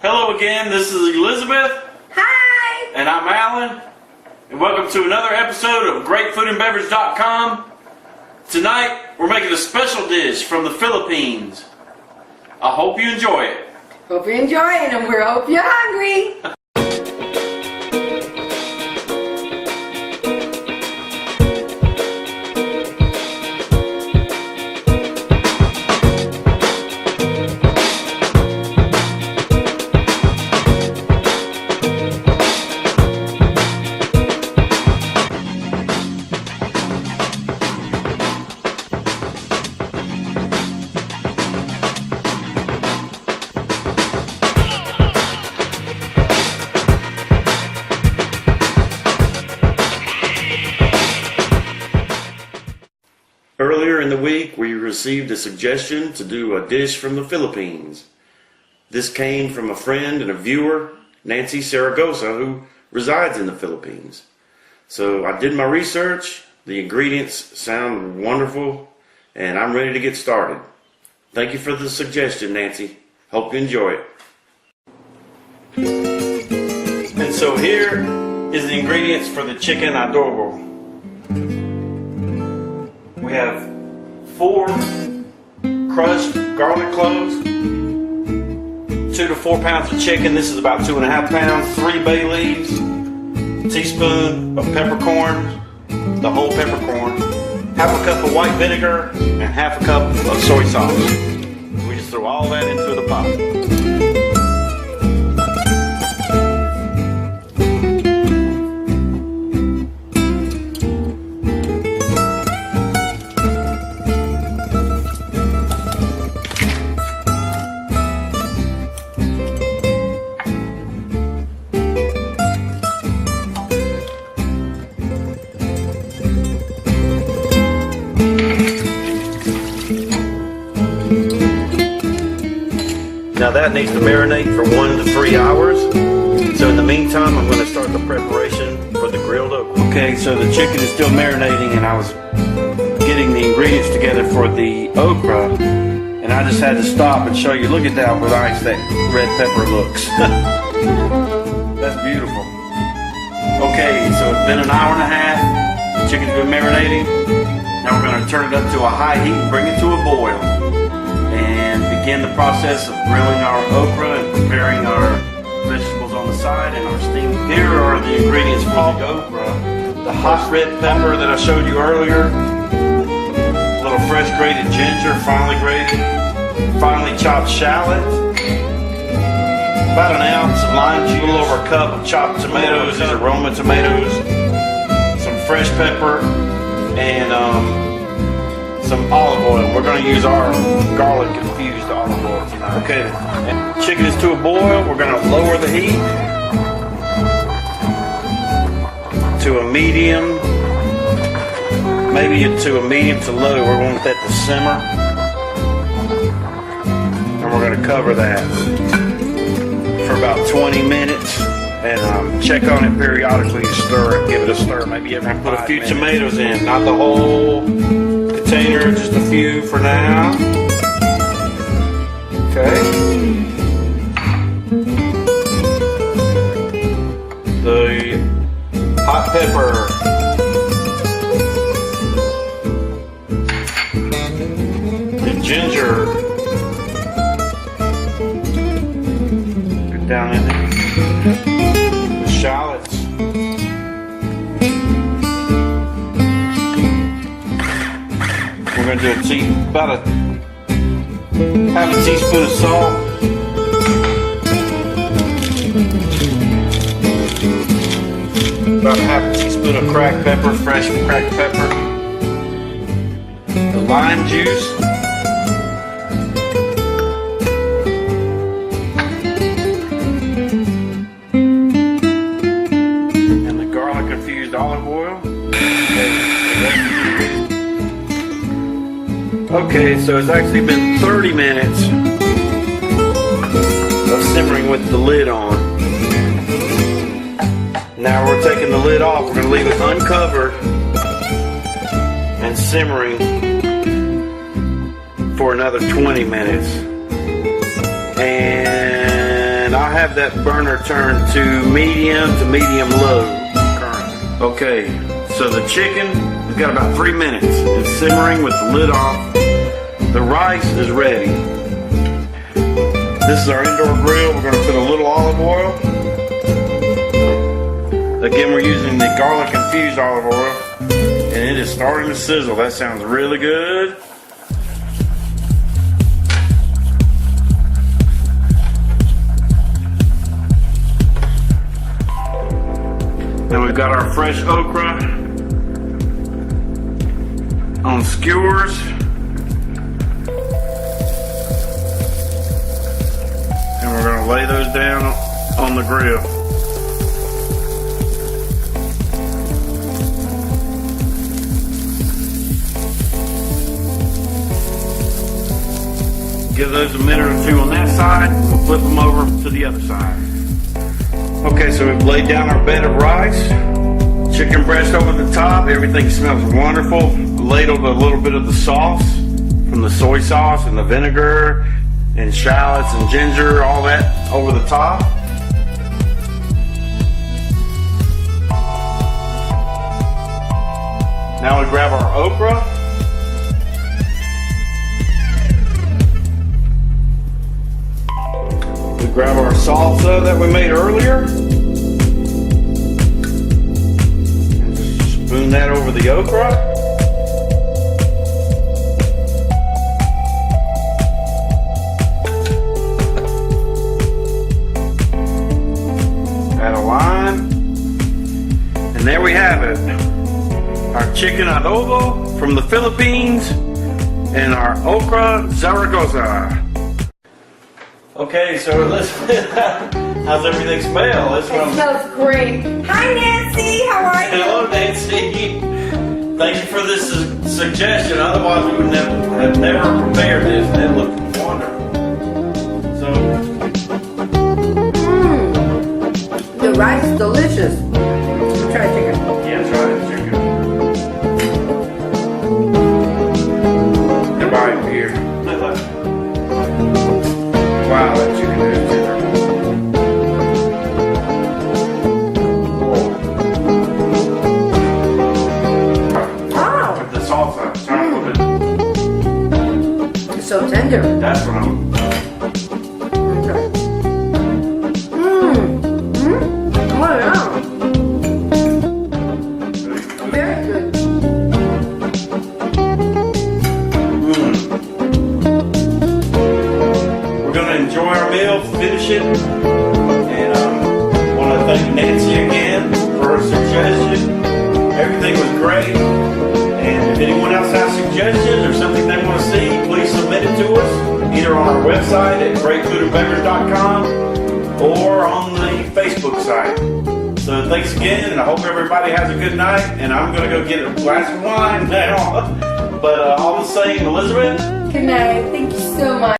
Hello again, this is Elizabeth. Hi! And I'm Alan. And welcome to another episode of GreatFoodAndBeverage.com. Tonight, we're making a special dish from the Philippines. I hope you enjoy it. Hope you're enjoying and we hope you're hungry. Earlier in the week, we received a suggestion to do a dish from the Philippines. This came from a friend and a viewer, Nancy Zaragoza, who resides in the Philippines. So I did my research, the ingredients sound wonderful, and I'm ready to get started. Thank you for the suggestion, Nancy. Hope you enjoy it. And so here is the ingredients for the chicken adobo. We have 4 crushed garlic cloves, 2 to 4 pounds of chicken. This is about 2.5 pounds. 3 bay leaves, teaspoon of peppercorn, the whole peppercorn, half a cup of white vinegar, and half a cup of soy sauce. We just throw all that into the pot. Now that needs to marinate for 1 to 3 hours. So in the meantime, I'm going to start the preparation for the grilled okra. Okay, so the chicken is still marinating and I was getting the ingredients together for the okra. And I just had to stop and show you, look at how nice that red pepper looks. That's beautiful. Okay, so it's been an hour and a half. The chicken's been marinating. Now we're going to turn it up to a high heat and bring it to a boil. And begin the process of grilling our okra and preparing our vegetables on the side and our steamed. Here are the ingredients for the okra. The hot red pepper that I showed you earlier, a little fresh grated ginger, finely grated, finely chopped shallot, about an ounce of lime juice, a little over a cup of chopped tomatoes, these are Roma tomatoes, some fresh pepper, and some olive oil. We're going to use our garlic infused olive oil tonight. Okay, and chicken is to a boil. We're going to lower the heat to a medium, maybe to a medium to low. We're going to let that to simmer. And we're going to cover that for about 20 minutes. And check on it periodically, stir it, give it a stir. Maybe every 5 minutes. Put a few tomatoes in, not the whole container, just a few for now. Okay. The hot pepper. The ginger. Get down in there. The shallots. We're going to do about a half a teaspoon of salt. About a half a teaspoon of cracked pepper, fresh cracked pepper. The lime juice. And the garlic infused olive oil. Okay, so it's actually been 30 minutes of simmering with the lid on. Now we're taking the lid off. We're going to leave it uncovered and simmering for another 20 minutes. And I have that burner turned to medium low currently. Okay, so the chicken has got about 3 minutes. It's simmering with the lid off. The rice is ready. This is our indoor grill. We're going to put a little olive oil. Again, we're using the garlic infused olive oil. And it is starting to sizzle. That sounds really good. Then we've got our fresh okra on skewers. And we're going to lay those down on the grill. Give those a minute or two on that side. We'll flip them over to the other side. Okay, so we've laid down our bed of rice. Chicken breast over the top. Everything smells wonderful. Ladled a little bit of the sauce from the soy sauce and the vinegar and shallots and ginger, all that over the top. Now we grab our okra. We grab our salsa that we made earlier. And just spoon that over the okra. Add a lime. And there we have it. Our chicken adobo from the Philippines and our okra Zaragoza. Okay, so how's everything smell? It smells great. Hi, Nancy. How are you? Hello, Nancy. Thank you for this suggestion. Otherwise, we would have never prepared this. And it looked wonderful. So, the rice is delicious. Try chicken. yeah, try it, chicken. Goodbye, here. Wow, that chicken is tender. Oh, With the salsa, try a little bit. it's so tender. That's what I'm. Okay. Oh yeah. Very good. We're going to enjoy our meal, finish it, and want to thank Nancy again for her suggestion. Everything was great, and if anyone else has suggestions or something they want to see, please submit it to us, either on our website at greatfoodandbeverage.com or on the Facebook site. So thanks again, and I hope everybody has a good night, and I'm going to go get a glass of wine now. But all the same, Elizabeth? Good night. Thank you so much.